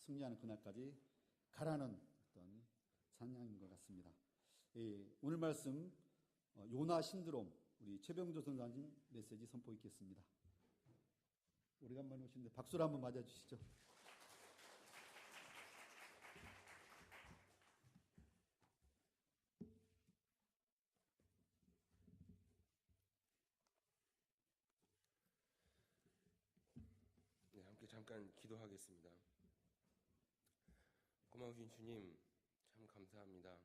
승리하는 그날까지 가라는 어떤 찬양인 것 같습니다. 오늘 말씀 요나 신드롬, 우리 최병조 선생님 메시지 선포하겠습니다. 오래간만에 오시는데 박수로 한번 맞아주시죠. 네, 함께 잠깐 기도하겠습니다. 고마우신 주님, 참 감사합니다.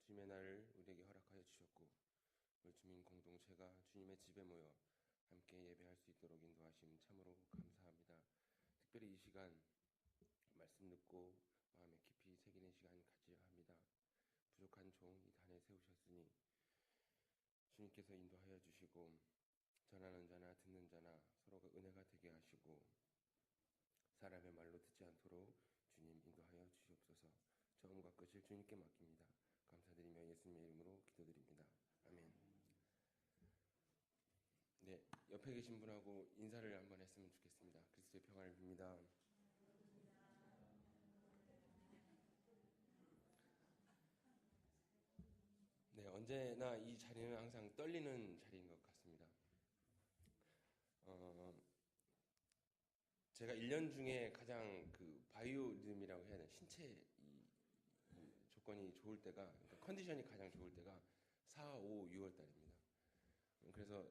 주님의 날을 우리에게 허락하여 주셨고, 우리 주민 공동체가 주님의 집에 모여 함께 예배할 수 있도록 인도하심 참으로 감사합니다. 특별히 이 시간 말씀 듣고 마음에 깊이 새기는 시간 가져야 합니다. 부족한 종 이 단에 세우셨으니 주님께서 인도하여 주시고, 전하는 자나 듣는 자나 서로가 은혜가 되게 하시고, 사람의 말로 듣지 않도록 주님 인도하여 주시옵소서. 처음과 끝을 주님께 맡깁니다. 감사드리며 예수님의 이름으로 기도드립니다. 아멘. 네, 옆에 계신 분하고 인사를 한번 했으면 좋겠습니다. 그리스도의 평안을 빕니다. 네, 언제나 이 자리는 항상 떨리는 자리인 것 같습니다. 제가 1년 중에 가장 그 바이오리듬이라고 해야 되나, 신체 이 조건이 좋을 때가, 그러니까 컨디션이 가장 좋을 때가 4, 5, 6월 달입니다. 그래서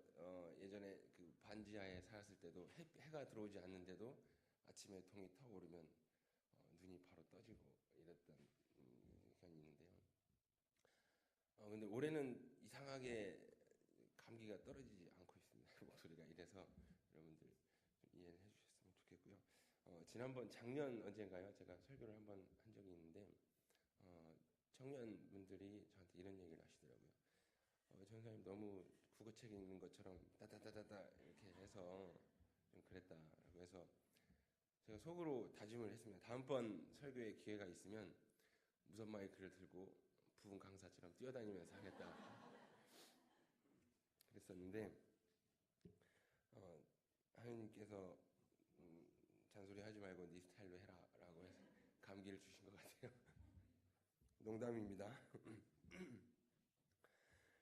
예전에 그 반지하에 살았을 때도 해가 들어오지 않는데도 아침에 동이 턱 오르면 눈이 바로 떠지고 이랬던 경이 있는데요. 근데 올해는 이상하게 감기가 떨어지지 않고 있습니다. 목소리가 이래서 여러분들 좀 이해를 해주셨으면 좋겠고요. 지난번 작년 언젠가요? 제가 설교를 한번 한 적이 있는데 청년분들이 저한테 이런 얘기를 하시더라고요. 전사님 너무 국어책 읽는 것처럼 따다다다다 이렇게 해서 좀 그랬다라고 해서 제가 속으로 다짐을 했습니다. 다음번 설교에 기회가 있으면 무선 마이크를 들고 부흥 강사처럼 뛰어다니면서 하겠다 그랬었는데 하느님께서 잔소리하지 말고 네 스타일로 해라 라고 해서 감기를 주신 것 같아요. 농담입니다.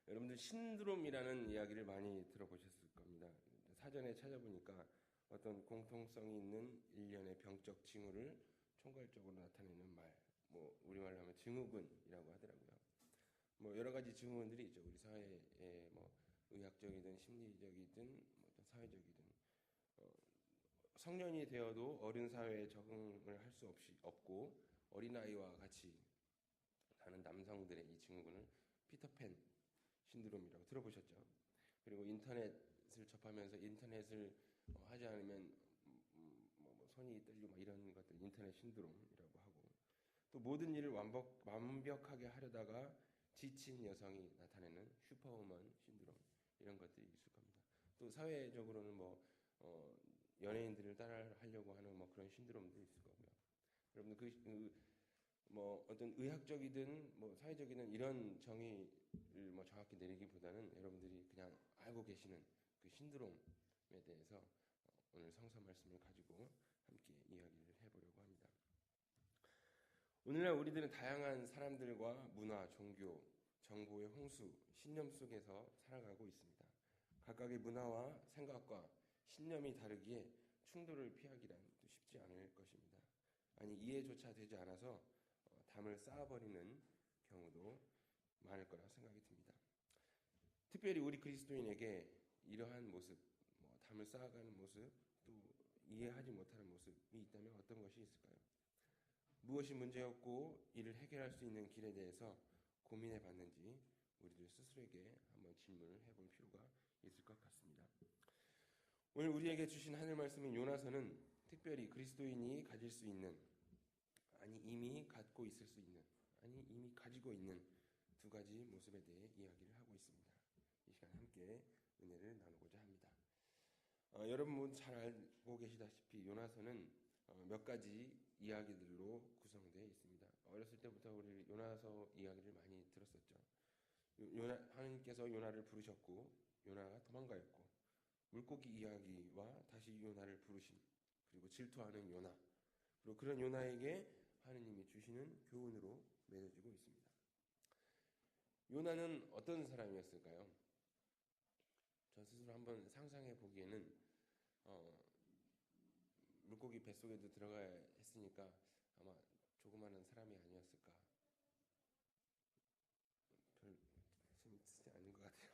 여러분들 신드롬이라는 이야기를 많이 들어보셨을 겁니다. 사전에 찾아보니까 어떤 공통성이 있는 일련의 병적 징후를 총괄적으로 나타내는 말, 뭐 우리말로 하면 증후군이라고 하더라고요. 뭐 여러 가지 증후군들이 있죠. 우리 사회에 뭐 의학적이든 심리적이든 뭐 사회적이든 성년이 되어도 어른 사회에 적응을 할 수 없고 어린아이와 같이 사는 남성들의 이 증후군을 피터팬 신드롬이라고 들어보셨죠? 그리고 인터넷을 접하면서 인터넷을 하지 않으면 뭐 손이 떨리고 막 이런 것들 인터넷 신드롬이라고 하고, 또 모든 일을 완벽하게 하려다가 지친 여성이 나타내는 슈퍼우먼 신드롬, 이런 것들이 있을 겁니다. 또 사회적으로는 뭐 연예인들을 따라하려고 하는 뭐 그런 신드롬도 있을 거고요. 여러분들 뭐 어떤 의학적이든 뭐 사회적이든 이런 정의를 뭐 정확히 내리기보다는 여러분들이 그냥 알고 계시는 그 신드롬에 대해서 오늘 성서 말씀을 가지고 함께 이야기를 해보려고 합니다. 오늘날 우리들은 다양한 사람들과 문화, 종교, 정보의 홍수, 신념 속에서 살아가고 있습니다. 각각의 문화와 생각과 신념이 다르기에 충돌을 피하기란 또 쉽지 않을 것입니다. 아니, 이해조차 되지 않아서 담을 쌓아버리는 경우도 많을 거라 생각이 듭니다. 특별히 우리 그리스도인에게 이러한 모습, 담을 쌓아가는 모습, 또 이해하지 못하는 모습이 있다면 어떤 것이 있을까요? 무엇이 문제였고 이를 해결할 수 있는 길에 대해서 고민해 봤는지 우리들 스스로에게 한번 질문을 해볼 필요가 있을 것 같습니다. 오늘 우리에게 주신 하늘 말씀인 요나서는 특별히 그리스도인이 가질 수 있는, 아니 이미 갖고 있을 수 있는, 아니 이미 가지고 있는 두 가지 모습에 대해 이야기를 하고 있습니다. 이 시간 함께 은혜를 나누고자 합니다. 여러분 잘 알고 계시다시피 요나서는 몇 가지 이야기들로 구성되어 있습니다. 어렸을 때부터 우리 요나서 이야기를 많이 들었었죠. 하나님께서 요나를 부르셨고 요나가 도망가였고, 물고기 이야기와 다시 요나를 부르심, 그리고 질투하는 요나, 그리고 그런 요나에게 하느님이 주시는 교훈으로 맺어지고 있습니다. 요나는 어떤 사람이었을까요? 저 스스로 한번 상상해 보기에는 물고기 뱃속에도 들어가야 했으니까 아마 조그마한 사람이 아니었을까. 별 재밌지 않은 것 같아요.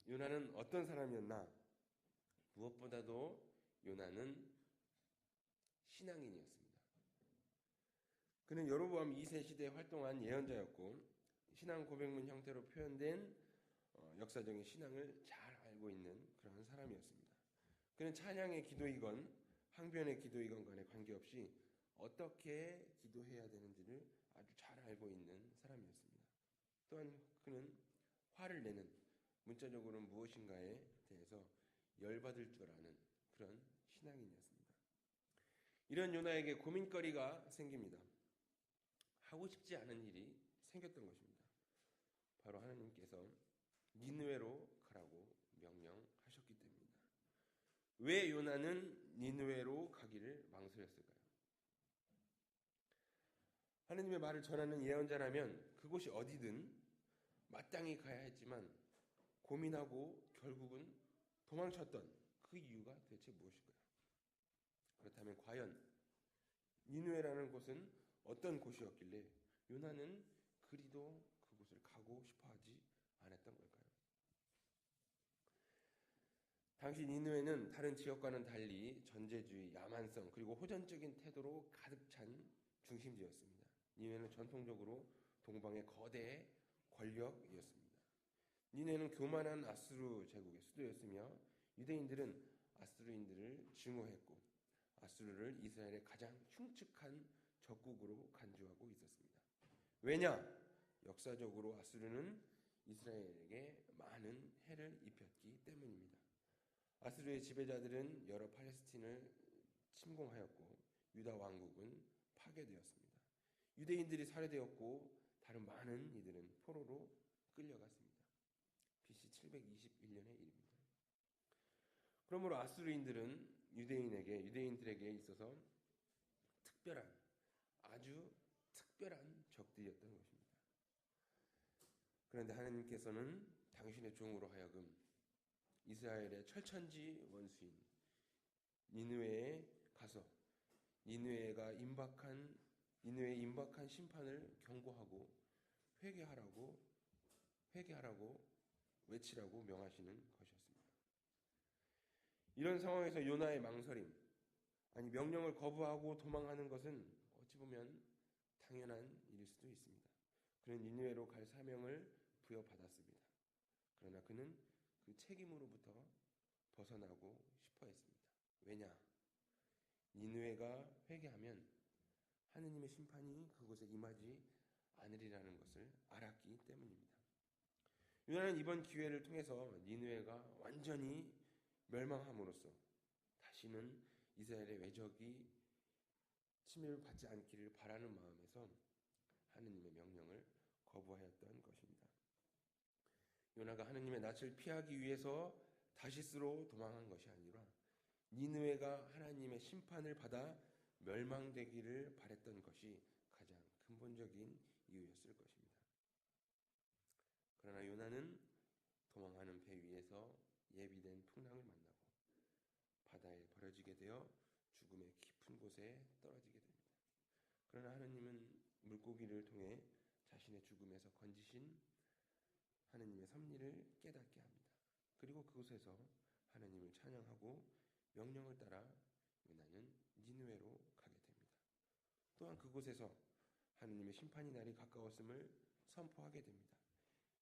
요나는 어떤 사람이었나? 무엇보다도 요나는 신앙인이었습니다. 그는 여로보암 2세 시대에 활동한 예언자였고 신앙 고백문 형태로 표현된 역사적인 신앙을 잘 알고 있는 그러한 사람이었습니다. 그는 찬양의 기도이건 항변의 기도이건 간에 관계없이 어떻게 기도해야 되는지를 아주 잘 알고 있는 사람이었습니다. 또한 그는 화를 내는 문자적으로는 무엇인가에 대해서 열받을 줄 아는 그런 신앙인이었습니다. 이런 요나에게 고민거리가 생깁니다. 하고 싶지 않은 일이 생겼던 것입니다. 바로 하나님께서 니느웨로 가라고 명령하셨기 때문입니다. 왜 요나는 니느웨로 가기를 망설였을까요? 하나님의 말을 전하는 예언자라면 그곳이 어디든 마땅히 가야 했지만 고민하고 결국은 도망쳤던 그 이유가 대체 무엇일까요? 그렇다면 과연 니느웨라는 곳은 어떤 곳이었길래 요나는 그리도 그곳을 가고 싶어하지 않았던 걸까요? 당시 니느웨는 다른 지역과는 달리 전제주의, 야만성 그리고 호전적인 태도로 가득 찬 중심지였습니다. 니느웨는 전통적으로 동방의 거대 권력이었습니다. 니느웨는 교만한 아수르 제국의 수도였으며 유대인들은 아수르인들을 증오했고 아수르를 이스라엘의 가장 흉측한 적국으로 간주하고 있었습니다. 왜냐? 역사적으로 아수르는 이스라엘에게 많은 해를 입혔기 때문입니다. 아수르의 지배자들은 여러 팔레스틴을 침공하였고 유다 왕국은 파괴되었습니다. 유대인들이 살해되었고 다른 많은 이들은 포로로 끌려갔습니다. BC 721년의 일입니다. 그러므로 아수르인들은 유대인들에게 있어서 아주 특별한 적들이었던 것입니다. 그런데 하나님께서는 당신의 종으로 하여금 이스라엘의 철천지 원수인 니느웨에 가서 니느웨에 임박한 심판을 경고하고 회개하라고 외치라고 명하시는 것이었습니다. 이런 상황에서 요나의 망설임, 아니 명령을 거부하고 도망하는 것은 어찌 보면 당연한 일일 수도 있습니다. 그는 니느웨로 갈 사명을 부여받았습니다. 그러나 그는 그 책임으로부터 벗어나고 싶어 했습니다. 왜냐? 니느웨가 회개하면 하느님의 심판이 그곳에 임하지 않으리라는 것을 알았기 때문입니다. 요나는 이번 기회를 통해서 니느웨가 완전히 멸망함으로써 다시는 이스라엘의 외적이 침입을 받지 않기를 바라는 마음에서 하느님의 명령을 거부하였던 것입니다. 요나가 하느님의 낯을 피하기 위해서 다시스로 도망한 것이 아니라 니느웨가 하나님의 심판을 받아 멸망되기를 바랬던 것이 가장 근본적인 이유였을 것입니다. 그러나 요나는 도망하는 배 위에서 예비된 풍랑을 만나고 바다에 버려지게 되어 죽음의 깊은 곳에 떨어지게 됩니다. 그러나 하느님은 물고기를 통해 자신의 죽음에서 건지신 하느님의 섭리를 깨닫게 합니다. 그리고 그곳에서 하느님을 찬양하고 명령을 따라 요나는 니느웨로 가게 됩니다. 또한 그곳에서 하느님의 심판의 날이 가까웠음을 선포하게 됩니다.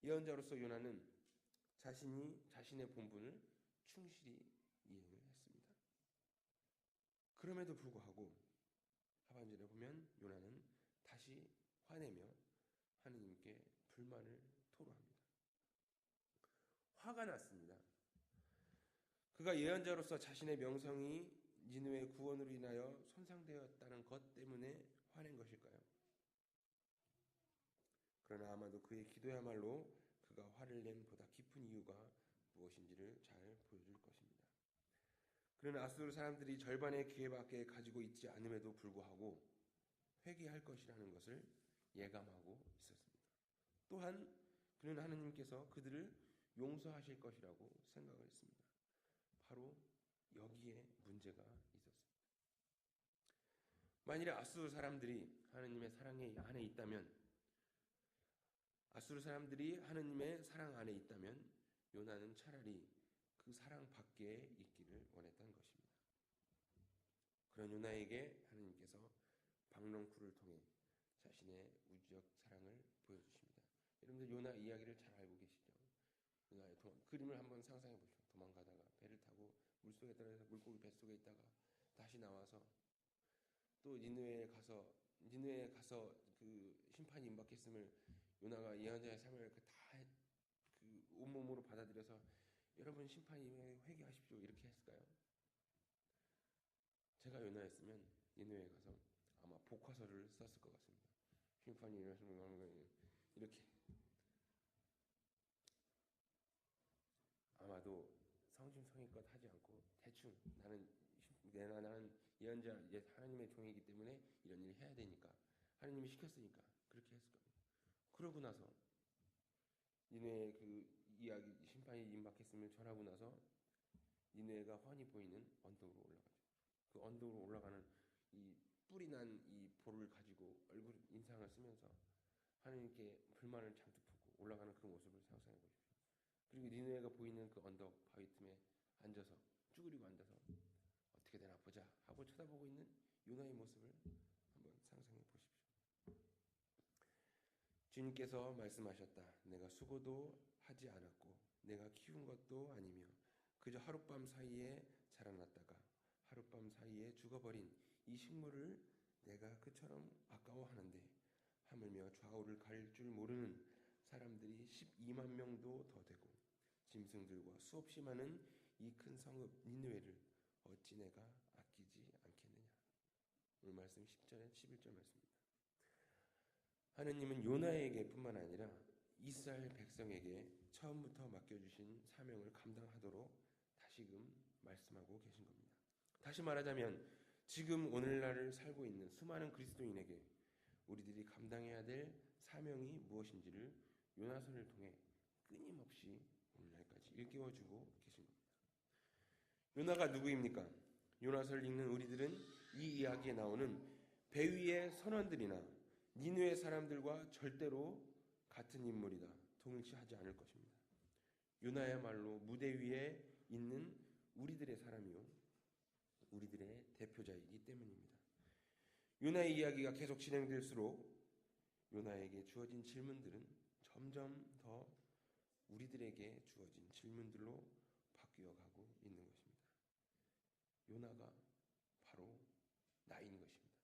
예언자로서 요나는 자신의 본분을 충실히 이행을 했습니다. 그럼에도 불구하고 하반절에 보면 요나는 다시 화내며 하느님께 불만을 토로합니다. 화가 났습니다. 그가 예언자로서 자신의 명성이 니느웨 구원으로 인하여 손상되었다는 것 때문에 화낸 것일까요? 그러나 아마도 그의 기도야말로 그가 화를 낸 보다 깊은 이유가 무엇인지를 잘 보여줄 것입니다. 그러나 아수르 사람들이 절반의 기회밖에 가지고 있지 않음에도 불구하고 회개할 것이라는 것을 예감하고 있었습니다. 또한 그는 하느님께서 그들을 용서하실 것이라고 생각을 했습니다. 바로 여기에 문제가 있었습니다. 만일에 아수르 사람들이 하느님의 사랑의 안에 있다면, 아수르 사람들이 하느님의 사랑 안에 있다면 요나는 차라리 그 사랑 밖에 있기를 원했던 것입니다. 그런 요나에게 하느님께서 박넝쿨을 통해 자신의 우주적 사랑을 보여주십니다. 여러분들 요나 이야기를 잘 알고 계시죠? 요나의 그림을 한번 상상해 보십시오. 도망가다가 배를 타고 물속에 들어가서 물고기 뱃속에 있다가 다시 나와서 또 니느웨에 가서 그 심판이 임박했음을 요나가 예언자의 삶을 그 온몸으로 받아들여서 여러분 심판이 회개하십시오 이렇게 했을까요? 제가 요나였으면 니느웨에 가서 아마 복화서를 썼을 것 같습니다. 심판이 이렇게 아마도 성심성의껏 하지 않고 대충 나는 예언자 하나님의 종이기 때문에 이런 일을 해야 되니까 하나님이 시켰으니까 그렇게 했을 겁니다. 그러고 나서 니느웨의 그 이야기 심판이 임박했음을 전하고 나서 니느웨가 훤히 보이는 언덕으로 올라가죠. 그 언덕으로 올라가는 이 뿔이 난 이 볼을 가지고 얼굴 인상을 쓰면서 하나님께 불만을 잔뜩 품고 올라가는 그 모습을 상상해 보십시오. 그리고 니느웨가 보이는 그 언덕 바위 틈에 앉아서 쭈그리고 앉아서 어떻게 되나 보자 하고 쳐다보고 있는 요나의 모습을 한번 상상해 보십시오. 주님께서 말씀하셨다. 내가 수고도 하지 않았고 내가 키운 것도 아니며 그저 하룻밤 사이에 자라났다가 하룻밤 사이에 죽어버린 이 식물을 내가 그처럼 아까워하는데 하물며 좌우를 가릴 줄 모르는 사람들이 12만 명도 더 되고 짐승들과 수없이 많은 이 큰 성읍 니느웨를 어찌 내가 아끼지 않겠느냐. 오늘 말씀 10절에 11절 말씀입니다. 하느님은 요나에게 뿐만 아니라 이스라엘 백성에게 처음부터 맡겨주신 사명을 감당하도록 다시금 말씀하고 계신 겁니다. 다시 말하자면 지금 오늘날을 살고 있는 수많은 그리스도인에게 우리들이 감당해야 될 사명이 무엇인지를 요나서를 통해 끊임없이 오늘날까지 일깨워주고 계신 겁니다. 요나가 누구입니까? 요나서를 읽는 우리들은 이 이야기에 나오는 배 위의 선원들이나 니느웨 사람들과 절대로 같은 인물이다. 동일시하지 않을 것입니다. 요나야말로 무대 위에 있는 우리들의 사람이요 우리들의 대표자이기 때문입니다. 요나의 이야기가 계속 진행될수록 요나에게 주어진 질문들은 점점 더 우리들에게 주어진 질문들로 바뀌어가고 있는 것입니다. 요나가 바로 나인 것입니다.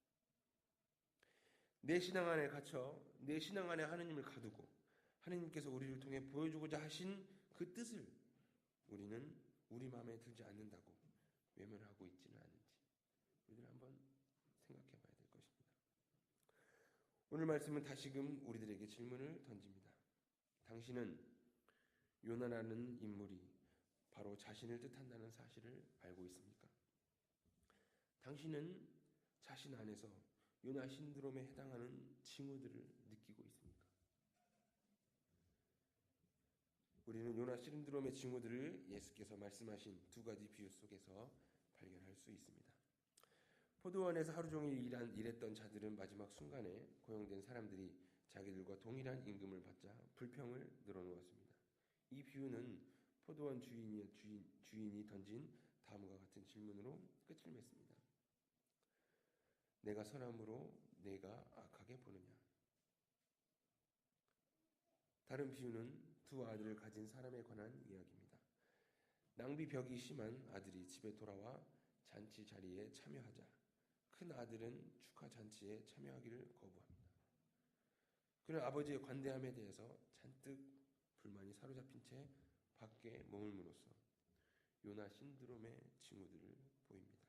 내 신앙 안에 갇혀 내 신앙 안에 하느님을 가두고 하느님께서 우리를 통해 보여주고자 하신 그 뜻을 우리는 우리 마음에 들지 않는다고 외면하고 있지는 않은지 우리들 한번 생각해 봐야 될 것입니다. 오늘 말씀은 다시금 우리들에게 질문을 던집니다. 당신은 요나라는 인물이 바로 자신을 뜻한다는 사실을 알고 있습니까? 당신은 자신 안에서 요나 신드롬에 해당하는 징후들을 느끼고 있습니까? 우리는 요나 신드롬의 징후들을 예수께서 말씀하신 두 가지 비유 속에서 발견할 수 있습니다. 포도원에서 하루 종일 일했던 자들은 마지막 순간에 고용된 사람들이 자기들과 동일한 임금을 받자 불평을 늘어놓았습니다. 이 비유는 포도원 주인이 던진 다음과 같은 질문으로 끝을 맺습니다. 내가 선함으로 내가 악하게 보느냐? 다른 비유는 두 아들을 가진 사람에 관한 이야기입니다. 낭비벽이 심한 아들이 집에 돌아와 잔치 자리에 참여하자 큰 아들은 축하 잔치에 참여하기를 거부합니다. 그는 아버지의 관대함에 대해서 잔뜩 불만이 사로잡힌 채 밖에 머물므로써 요나 신드롬의 징후들을 보입니다.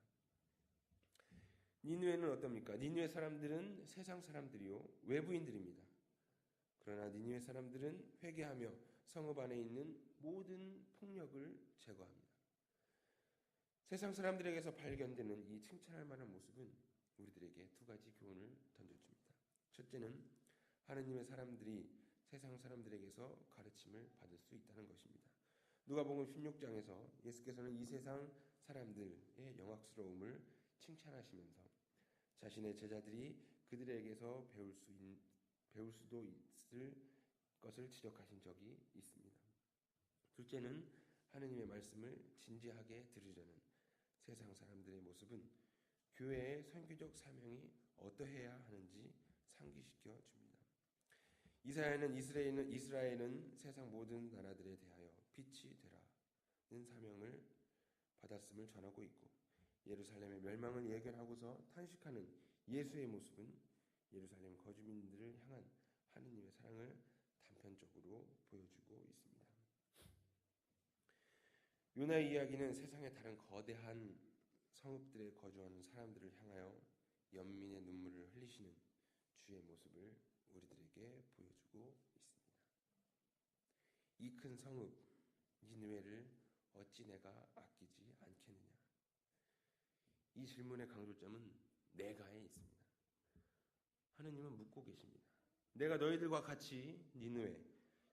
니느웨는 어떻습니까? 니느웨 사람들은 세상 사람들이요 외부인들입니다. 그러나 니느웨 사람들은 회개하며 성읍 안에 있는 모든 폭력을 제거합니다. 세상 사람들에게서 발견되는 이 칭찬할 만한 모습은 우리들에게 두 가지 교훈을 던져줍니다. 첫째는 하느님의 사람들이 세상 사람들에게서 가르침을 받을 수 있다는 것입니다. 누가복음 16장에서 예수께서는 이 세상 사람들의 영악스러움을 칭찬하시면서 자신의 제자들이 그들에게서 배울 수도 있을 것을 지적하신 적이 있습니다. 둘째는 하느님의 말씀을 진지하게 들으려는 세상 사람들의 모습은 교회의 선교적 사명이 어떠해야 하는지 상기시켜 줍니다. 이사야는 이스라엘은 세상 모든 나라들에 대하여 빛이 되라는 사명을 받았음을 전하고 있고, 예루살렘의 멸망을 예견하고서 탄식하는 예수의 모습은 예루살렘 거주민들을 향한 하느님의 사랑을 단편적으로 보여주고 있습니다. 요나의 이야기는 세상의 다른 거대한 성읍들에 거주하는 사람들을 향하여 연민의 눈물을 흘리시는 주의 모습을 우리들에게 보여주고 있습니다. 이 큰 성읍 니느웨를 어찌 내가 아끼지 않겠느냐. 이 질문의 강조점은 내가에 있습니다. 하느님은 묻고 계십니다. 내가 너희들과 같이 니느웨,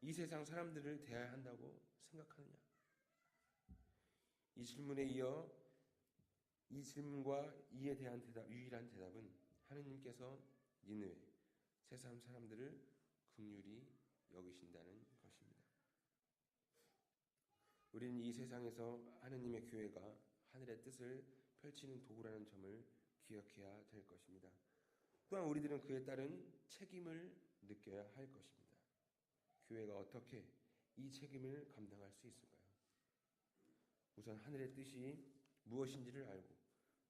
이 세상 사람들을 대해야 한다고 생각하느냐? 이 질문에 이어 이 질문과 이에 대한 유일한 대답은 하느님께서 니느웨, 세상 사람들을 긍휼히 여기신다는 것입니다. 우리는 이 세상에서 하느님의 교회가 하늘의 뜻을 펼치는 도구라는 점을 기억해야 될 것입니다. 또한 우리들은 그에 따른 책임을 느껴야 할 것입니다. 교회가 어떻게 이 책임을 감당할 수 있을까요? 우선 하늘의 뜻이 무엇인지를 알고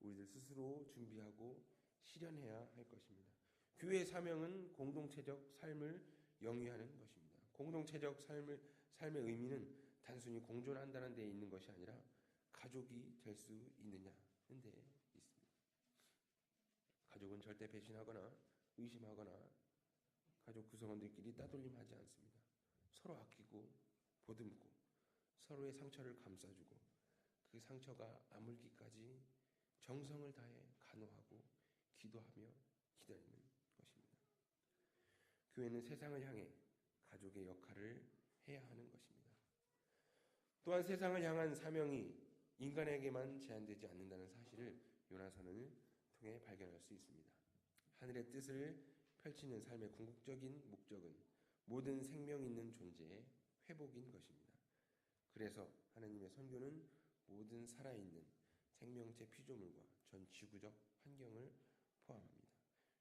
우리들 스스로 준비하고 실현해야 할 것입니다. 교회의 사명은 공동체적 삶을 영위하는 것입니다. 공동체적 삶의 의미는 단순히 공존한다는 데 있는 것이 아니라 가족이 될 수 있느냐는 데 있습니다. 가족은 절대 배신하거나 의심하거나 가족 구성원들끼리 따돌림하지 않습니다. 서로 아끼고 보듬고 서로의 상처를 감싸주고 그 상처가 아물기까지 정성을 다해 간호하고 기도하며 기다리는 것입니다. 교회는 세상을 향해 가족의 역할을 해야 하는 것입니다. 또한 세상을 향한 사명이 인간에게만 제한되지 않는다는 사실을 요나서를 통해 발견할 수 있습니다. 하늘의 뜻을 펼치는 삶의 궁극적인 목적은 모든 생명 있는 존재의 회복인 것입니다. 그래서 하나님의 선교는 모든 살아있는 생명체 피조물과 전 지구적 환경을 포함합니다.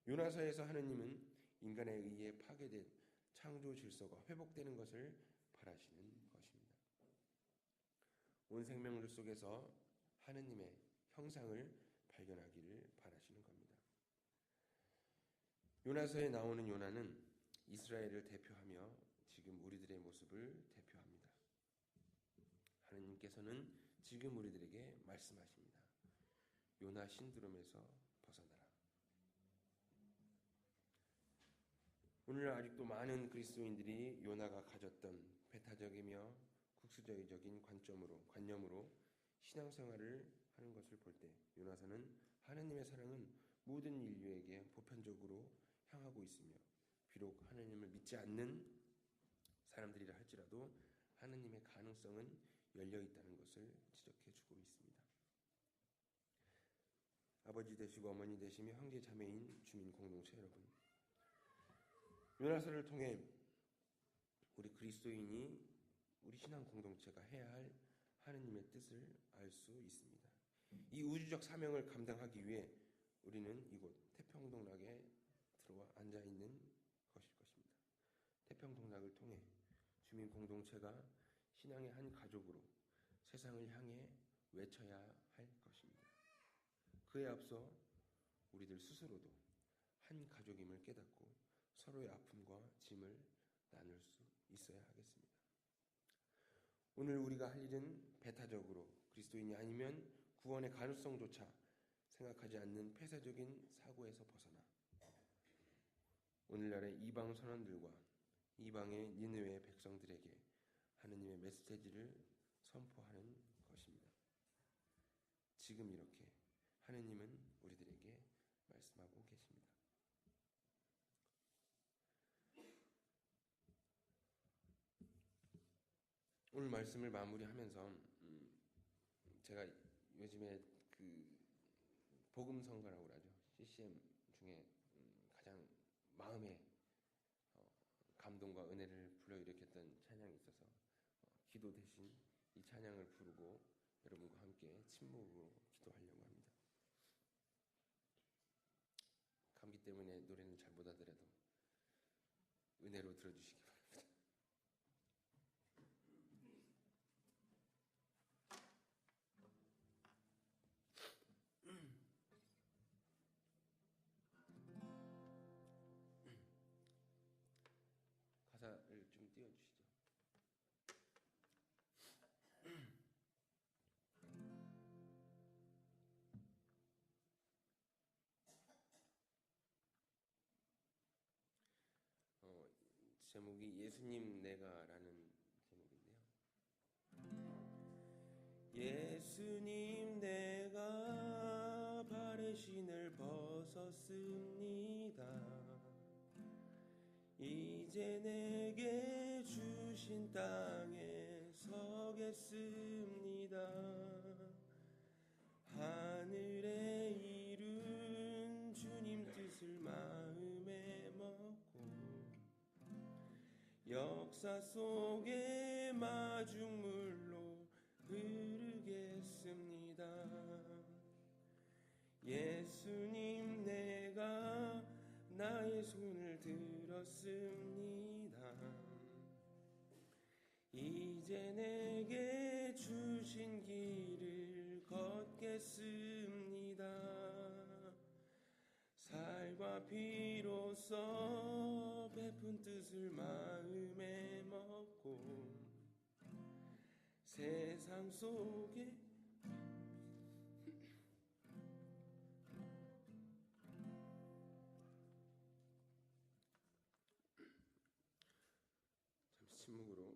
요나서에서 하나님은 인간에 의해 파괴된 창조 질서가 회복되는 것을 바라시는 것입니다. 온 생명들 속에서 하나님의 형상을 발견하기를 바라시는 겁니다. 요나서에 나오는 요나는 이스라엘을 대표하며 지금 우리들의 모습을 대표합니다. 하나님께서는 지금 우리들에게 말씀하십니다. 요나 신드롬에서 벗어나라. 오늘 아직도 많은 그리스도인들이 요나가 가졌던 배타적이며 국수주의적인 관념으로 신앙생활을 하는 것을 볼 때 요나서는 하나님의 사랑은 모든 인류에게 보편적으로 향하고 있으며 비록 하나님을 믿지 않는 사람들이라 할지라도 하나님의 가능성은 열려 있다는 것을 지적해 주고 있습니다. 아버지 되시고 어머니 되시며 형제 자매인 주민 공동체 여러분, 요나서를 통해 우리 그리스도인이 우리 신앙 공동체가 해야 할 하느님의 뜻을 알 수 있습니다. 이 우주적 사명을 감당하기 위해 우리는 이곳 태평동락에 들어와 앉아 있는 것일 것입니다. 태평동락을 통해 주민 공동체가 신앙의 한 가족으로 세상을 향해 외쳐야 할 것입니다. 그에 앞서 우리들 스스로도 한 가족임을 깨닫고 서로의 아픔과 짐을 나눌 수 있어야 하겠습니다. 오늘 우리가 할 일은 배타적으로 그리스도인이 아니면 구원의 가능성조차 생각하지 않는 폐쇄적인 사고에서 벗어나 오늘날의 이방 선원들과 이방의 니느웨 백성들에게 하느님의 메시지를 선포하는 것입니다. 지금 이렇게 하느님은 우리들에게 말씀하고 계십니다. 오늘 말씀을 마무리하면서 제가 요즘에 그 복음성가라고 그러죠. CCM 중에 가장 마음에 감동과 은혜를 불러일으켰던 찬양이 있어서 기도 대신 이 찬양을 부르고 여러분과 함께 침묵으로 기도하려고 합니다. 감기 때문에 노래는 잘 못하더라도 은혜로 들어주시기 바랍니다. 가사를 좀 띄워주시죠. 제목이 예수님 내가라는 제목인데요. 예수님 내가 발의 신을 벗었습니다. 이제 내게 주신 땅에 서겠습니다. 하늘에 이룬 주님 뜻을 마음에 먹고 역사 속에 마중물로 흐르겠습니다. 예수님 내가 나의 손을 들었습니다. 이제 내게 주신 길을 걷겠습니다. 살과 피로써 베푼 뜻을 마음에 먹고 세상 속에 잠시 침묵으로